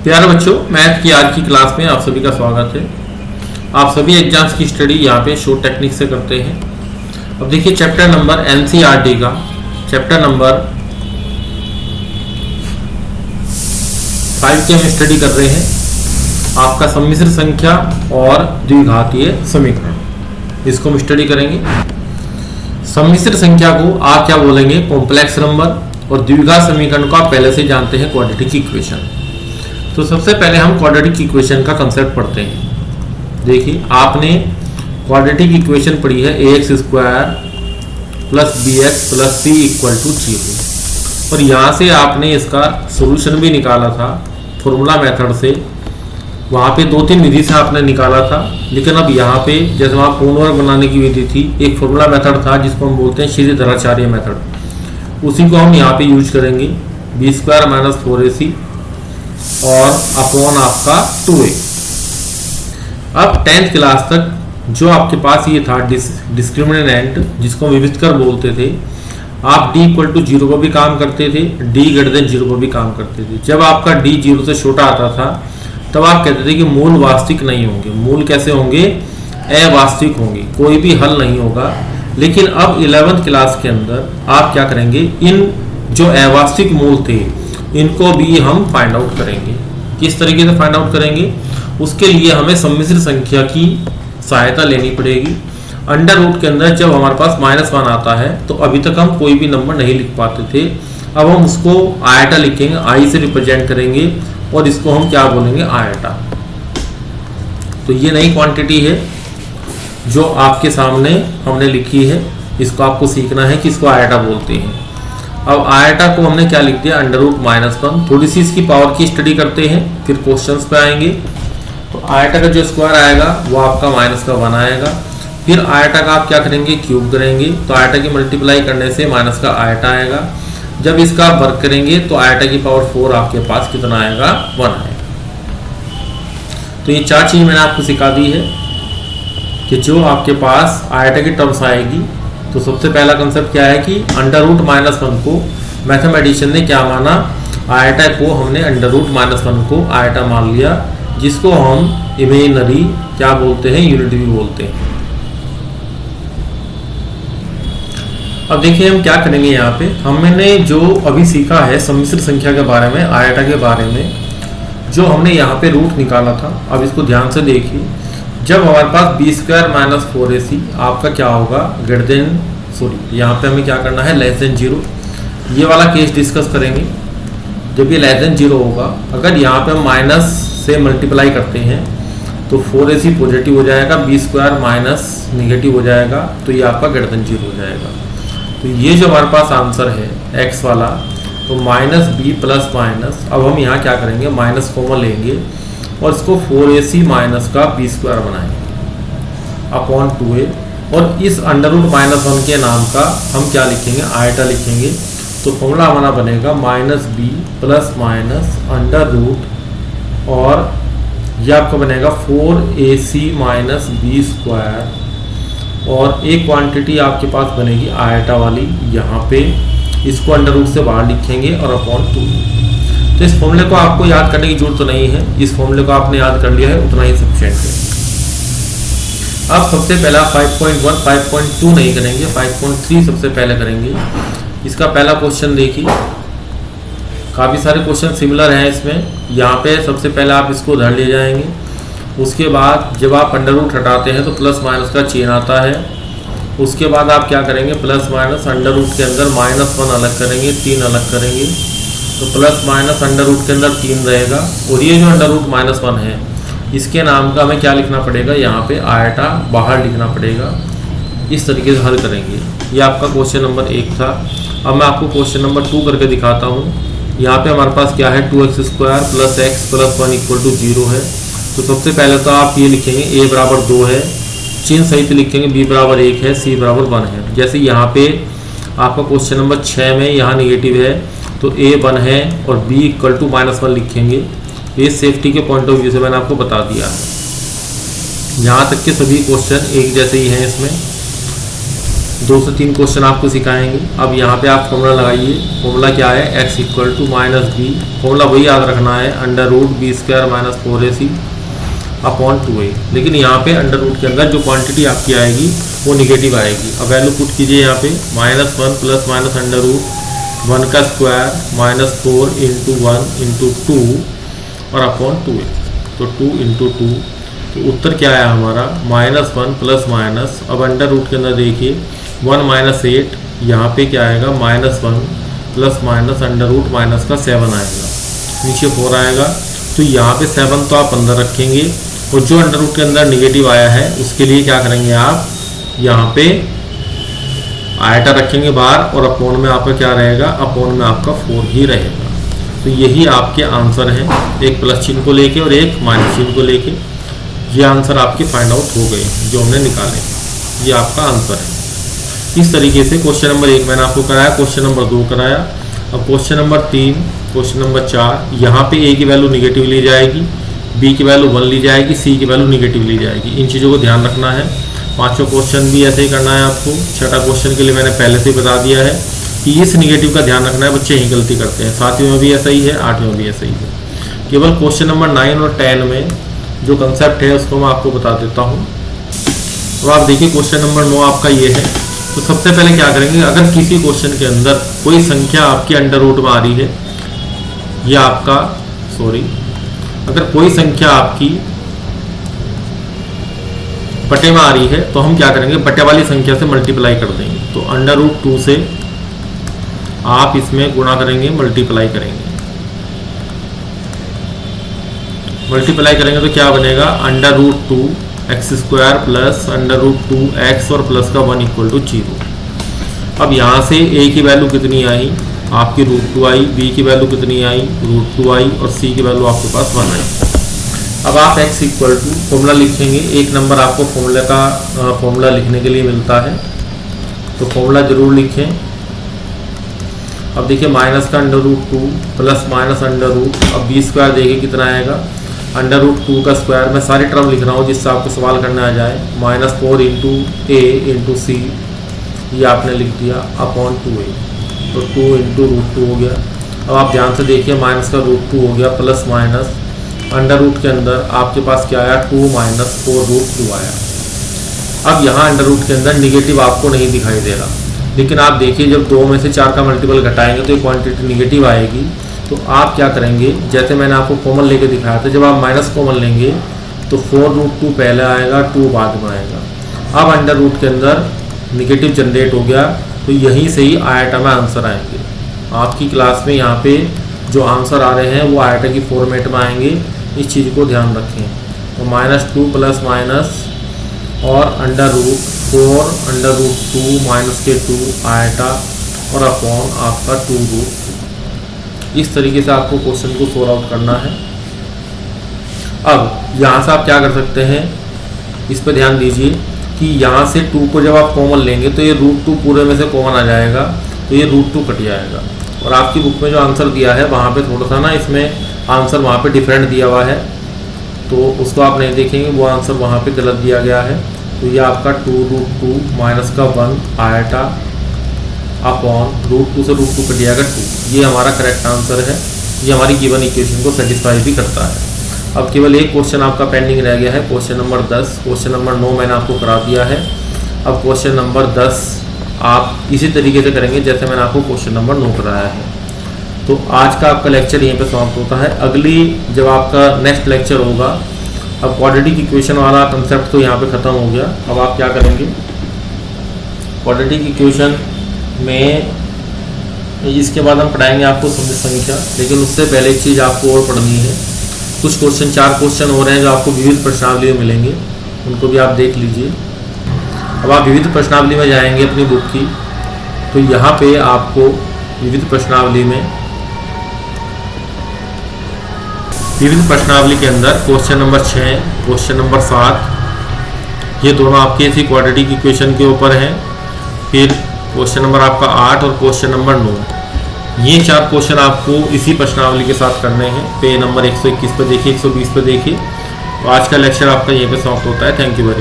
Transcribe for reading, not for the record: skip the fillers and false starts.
प्यारे बच्चों, मैथ की आज की क्लास में आप सभी का स्वागत है। आप सभी एग्जाम्स की स्टडी यहाँ पे शो टेक्निक से करते हैं। अब देखिए चैप्टर नंबर एनसीईआरटी का चैप्टर नंबर 5 की हम स्टडी कर रहे हैं। आपका सम्मिश्र संख्या और द्विघातीय समीकरण, इसको हम स्टडी करेंगे। सम्मिश्र संख्या को आप क्या बोलेंगे? Complex number. और द्विघात समीकरण को आप पहले से जानते हैं, क्वाड्रेटिक इक्वेशन। तो सबसे पहले हम क्वाड्रेटिक इक्वेशन का कंसेप्ट पढ़ते हैं। देखिए आपने क्वाड्रेटिक इक्वेशन पढ़ी है ax square plus bx plus c equal to 0। और यहाँ से आपने इसका सॉल्यूशन भी निकाला था फॉर्मूला मेथड से। वहाँ पे 2-3 विधि से आपने निकाला था, लेकिन अब यहाँ पे जैसे वहाँ कोण वर्ग बनाने की विधि थी, एक फॉर्मूला मेथड था जिसको हम बोलते हैं श्रीधराचार्य मेथड। उसी को हम यहाँ पे यूज करेंगे, बी स्क्वायर माइनस 4ac और अपॉन आपका 2a। अब 10th क्लास तक जो आपके पास ये था डिस्क्रिमिनेंट, जिसको विविधकर बोलते थे, आप d इक्वल टू 0 को भी काम करते थे, d ग्रेटर देन 0 को भी काम करते थे। जब आपका d 0 से छोटा आता था तब आप कहते थे कि मूल वास्तविक नहीं होंगे। मूल कैसे होंगे? अवास्तविक होंगे, कोई भी हल नहीं होगा। लेकिन अब 11th क्लास के अंदर आप क्या करेंगे? इन जो अवास्तविक मूल थे इनको भी हम फाइंड आउट करेंगे। किस तरीके से फाइंड आउट करेंगे? उसके लिए हमें सम्मिश्र संख्या की सहायता लेनी पड़ेगी। अंडर रूट के अंदर जब हमारे पास -1 आता है तो अभी तक हम कोई भी नंबर नहीं लिख पाते थे। अब हम उसको आयटा लिखेंगे, आई से रिप्रेजेंट करेंगे और इसको हम क्या बोलेंगे? आयटा। तो ये नई क्वांटिटी है जो आपके सामने हमने लिखी है, इसको आपको सीखना है कि इसको आयटा बोलते हैं। अब आयटा को हमने क्या लिख दिया? Under root -1। थोड़ी सी इसकी पावर की स्टडी करते हैं, फिर क्वेश्चंस पे आएंगे। तो आयटा का जो स्क्वायर आएगा वो आपका -1 आएगा। फिर आयटा का आप क्या करेंगे? क्यूब करेंगे। तो आयटा की मल्टीप्लाई करने से माइनस का आयटा आएगा। जब इसका वर्क करेंगे तो आयटा की पावर 4 आपके पास कितना आएगा? 1 आएगा। तो ये 4 चीज़ मैंने आपको सिखा दी है कि जो आपके पास आयटा की टर्म्स आएगी। तो सबसे पहला कंसेप्ट क्या है कि अंडर रूट -1 को मैथमेटिशियन ने क्या माना? आयटा को हमने अंडर रूट -1 को आयटा मान लिया, जिसको हम इमेजिनरी क्या बोलते हैं? यूनिट भी बोलते हैं। अब देखिए हम क्या करेंगे यहाँ पे। हमने जो अभी सीखा है सम्मिश्र संख्या के बारे में, आयटा के बारे में, जो हमने यहाँ पे रूट निकाला था, अब इसको ध्यान से देखिए। जब हमारे पास बी स्क्वायर माइनस 4ac आपका क्या होगा? ग्रेटर देन, सॉरी यहाँ पे हमें क्या करना है? Less than 0। ये वाला केस डिस्कस करेंगे। जब ये लेस देन 0 होगा, अगर यहाँ पे हम माइनस से मल्टीप्लाई करते हैं तो 4ac पॉजिटिव हो जाएगा, बी स्क्वायर माइनस निगेटिव हो जाएगा, तो ये आपका ग्रेटर देन 0 हो जाएगा। तो ये जो हमारे पास आंसर है x वाला, तो -b प्लस माइनस, अब हम यहाँ क्या करेंगे? माइनस कॉमन लेंगे और इसको 4ac माइनस का बी स्क्वायर बनाएंगे अपॉन 2a। और इस अंडर रूट -1 के नाम का हम क्या लिखेंगे? आयटा लिखेंगे। तो फॉर्मूला हमारा बनेगा -b plus minus under root, और यह आपका बनेगा 4ac माइनस बी स्क्वायर। और एक क्वांटिटी आपके पास बनेगी आयटा वाली, यहाँ पे इसको अंडर रूट से बाहर लिखेंगे और अपॉन 2। तो इस फॉर्मूले को आपको याद करने की जरूरत तो नहीं है, इस फॉर्मूले को आपने याद कर लिया है, उतना ही सफिशिएंट है। अब सबसे पहला 5.1 5.2 नहीं करेंगे, 5.3 सबसे पहले करेंगे। इसका पहला क्वेश्चन देखिए, काफ़ी सारे क्वेश्चन सिमिलर हैं इसमें। यहाँ पे सबसे पहले आप इसको धर ले जाएंगे। उसके बाद जब आप अंडर रूट हटाते हैं तो प्लस माइनस का चेन आता है। उसके बाद आप क्या करेंगे? प्लस माइनस अंडर रूट के अंदर -1 अलग करेंगे, 3 अलग करेंगे, तो प्लस माइनस अंडर रूट के अंदर 3 रहेगा। और ये जो अंडर रूट -1 है, इसके नाम का हमें क्या लिखना पड़ेगा? यहाँ पे आयटा बाहर लिखना पड़ेगा। इस तरीके से हल करेंगे। ये आपका क्वेश्चन नंबर 1 था। अब मैं आपको क्वेश्चन नंबर 2 करके दिखाता हूँ। यहाँ पे हमारे पास क्या है? 2x square plus x plus 1 equal to 0 है। तो सबसे पहले तो आप ये लिखेंगे a बराबर 2 है, चिन्ह सहित लिखेंगे, b बराबर 1 है, c बराबर 1 है। जैसे यहाँ पे आपका क्वेश्चन नंबर 6 में यहाँ निगेटिव है तो a 1 है और b इक्वल टू -1 लिखेंगे। ये सेफ्टी के पॉइंट ऑफ व्यू से मैंने आपको बता दिया है। यहाँ तक के सभी क्वेश्चन एक जैसे ही हैं इसमें। 2 से 3 क्वेश्चन आपको सिखाएंगे। अब यहाँ पे आप फॉर्मूला लगाइए। फॉर्मूला क्या है, x equal to minus B, formula वही याद रखना है, under root B square minus 4ac upon 2a। लेकिन यहाँ पे अंडर रूट के अंदर जो क्वांटिटी आपकी आएगी वो निगेटिव आएगी। अब वैल्यू पुट कीजिए यहाँ पे, -1 प्लस माइनस अंडर रूट 1 का स्क्वायर माइनस 4 इंटू 1 इंटू 2 और अपॉन 2a। तो 2 इंटू 2, तो उत्तर क्या आया हमारा, -1 प्लस माइनस, अब अंडर रूट के अंदर देखिए 1 माइनस 8, यहाँ पे क्या आएगा -1 plus minus under root minus का 7 आएगा, नीचे 4 आएगा। तो यहाँ पे 7 तो आप अंदर रखेंगे और जो अंडर रूट के अंदर निगेटिव आया है उसके लिए क्या करेंगे आप, यहाँ पे आयटा रखेंगे बाहर और अपॉन में आपका क्या रहेगा, अपॉन में आपका 4 ही रहेगा। तो यही आपके आंसर हैं, एक प्लस चिन्ह को लेके और एक माइनस चिन्ह को लेके। ये आंसर आपके फाइंड आउट हो गए जो हमने निकाले, ये आपका आंसर है। इस तरीके से क्वेश्चन नंबर 1 मैंने आपको कराया, क्वेश्चन नंबर 2 कराया। अब क्वेश्चन नंबर 3, क्वेश्चन नंबर 4, यहाँ पे a की वैल्यू निगेटिव ली जाएगी, b की वैल्यू 1 ली जाएगी, c की वैल्यू निगेटिव ली जाएगी। इन चीज़ों को ध्यान रखना है। 5वां क्वेश्चन भी ऐसे ही करना है आपको। 6ठा क्वेश्चन के लिए मैंने पहले से ही बता दिया है कि इस निगेटिव का ध्यान रखना है, बच्चे यही गलती करते हैं। 7वीं में भी ऐसा ही है, 8वीं में भी ऐसा ही है। केवल क्वेश्चन नंबर 9 और 10 में जो कंसेप्ट है उसको मैं आपको बता देता हूँ। तो आप देखिए क्वेश्चन नंबर 9 आपका ये है। तो सबसे पहले क्या करेंगे, अगर किसी क्वेश्चन के अंदर कोई संख्या आपकी अंडर रूट में आ रही है, या आपका अगर कोई संख्या आपकी बटे में आ रही है तो हम क्या करेंगे, बटे वाली संख्या से मल्टीप्लाई कर देंगे। तो अंडर रूट 2 से आप इसमें गुणा करेंगे, मल्टीप्लाई करेंगे। मल्टीप्लाई करेंगे तो क्या बनेगा, under root 2 X square plus under root 2 X और प्लस का 1 इक्वल टू 0। अब यहाँ से a की वैल्यू कितनी आई आपकी, √2 आई, b की वैल्यू कितनी आई, √2 आई और c की वैल्यू आपके पास 1 आई। अब आप x इक्वल टू फॉर्मूला लिखेंगे। 1 नंबर आपको फॉर्मूला लिखने के लिए मिलता है, तो फॉर्मूला जरूर लिखें। अब देखिए माइनस का under root 2 plus minus under root, अब b स्क्वायर देखिए कितना आएगा, अंडर रूट 2 का स्क्वायर। मैं सारी टर्म लिख रहा हूँ जिससे आपको सवाल करना आ जाए। -4 इंटू a इंटू सी, ये आपने लिख दिया, अपॉन 2a। तो 2 इंटू √2 हो गया। अब आप ध्यान से देखिए, माइनस का √2 हो गया, प्लस माइनस अंडर रूट के अंदर आपके पास क्या आया, 2 माइनस 4 √2 आया। अब यहाँ अंडर रूट के अंदर निगेटिव आपको नहीं दिखाई दे रहा, लेकिन आप देखिए जब 2 में से 4 का मल्टीपल घटाएंगे तो ये क्वांटिटी निगेटिव आएगी। तो आप क्या करेंगे, जैसे मैंने आपको कॉमन लेके दिखाया था, जब आप माइनस कॉमन लेंगे तो 4 √2 पहले आएगा, 2 बाद में आएगा। अब अंडर रूट के अंदर निगेटिव जनरेट हो गया, तो यहीं से ही आयटा में आंसर आएंगे। आपकी क्लास में यहाँ पे जो आंसर आ रहे हैं वो आयटा की फॉर्मेट में आएंगे, इस चीज़ को ध्यान रखें। तो -2 प्लस माइनस और under root 4 under root 2 minus के 2 आयटा और अपॉन आपका 2 इस तरीके से आपको क्वेश्चन को सोल्व आउट करना है। अब यहाँ से आप क्या कर सकते हैं, इस पर ध्यान दीजिए कि यहाँ से 2 को जब आप कॉमन लेंगे तो ये √2 पूरे में से कॉमन आ जाएगा, तो ये √2 कट जाएगा। और आपकी बुक में जो आंसर दिया है वहाँ पे थोड़ा सा ना इसमें आंसर वहाँ पे डिफरेंट दिया हुआ है, तो उसको आप नहीं देखेंगे, वो आंसर वहाँ पे गलत दिया गया है। तो ये आपका 2√2 माइनस का 1 आयटा अपॉन √2 से √2 कट जाएगा 2, ये हमारा करेक्ट आंसर है। ये हमारी गिवन इक्वेशन को सेटिस्फाई भी करता है। अब केवल एक क्वेश्चन आपका पेंडिंग रह गया है, क्वेश्चन नंबर 10। क्वेश्चन नंबर 9 मैंने आपको करा दिया है। अब क्वेश्चन नंबर 10 आप इसी तरीके से करेंगे जैसे मैंने आपको क्वेश्चन नंबर 9 कराया है। तो आज का आपका लेक्चर यहीं पे समाप्त होता है। अगली जब आपका नेक्स्ट लेक्चर होगा, अब क्वाड्रेटिक इक्वेशन वाला कंसेप्ट तो यहाँ पे ख़त्म हो गया। अब आप क्या करेंगे, क्वाड्रेटिक इक्वेशन में इसके बाद हम पढ़ाएंगे आपको सम संख्या, लेकिन उससे पहले एक चीज़ आपको और पढ़नी है। कुछ क्वेश्चन 4 क्वेश्चन हो रहे हैं जो आपको विविध प्रश्नावली में मिलेंगे, उनको भी आप देख लीजिए। अब आप विविध प्रश्नावली में जाएंगे अपनी बुक की, तो यहाँ पे आपको विविध प्रश्नावली में विविध प्रश्नावली के अंदर क्वेश्चन नंबर 6, क्वेश्चन नंबर 7, ये दोनों आपके इसी क्वाड्रेटिक इक्वेशन के ऊपर हैं। फिर क्वेश्चन नंबर आपका 8 और क्वेश्चन नंबर 9, ये 4 क्वेश्चन आपको इसी प्रश्नावली के साथ करने हैं। पेज नंबर 121 पे देखिए, 120 पे देखिए। तो आज का लेक्चर आपका यहीं पे समाप्त होता है। Thank you very much.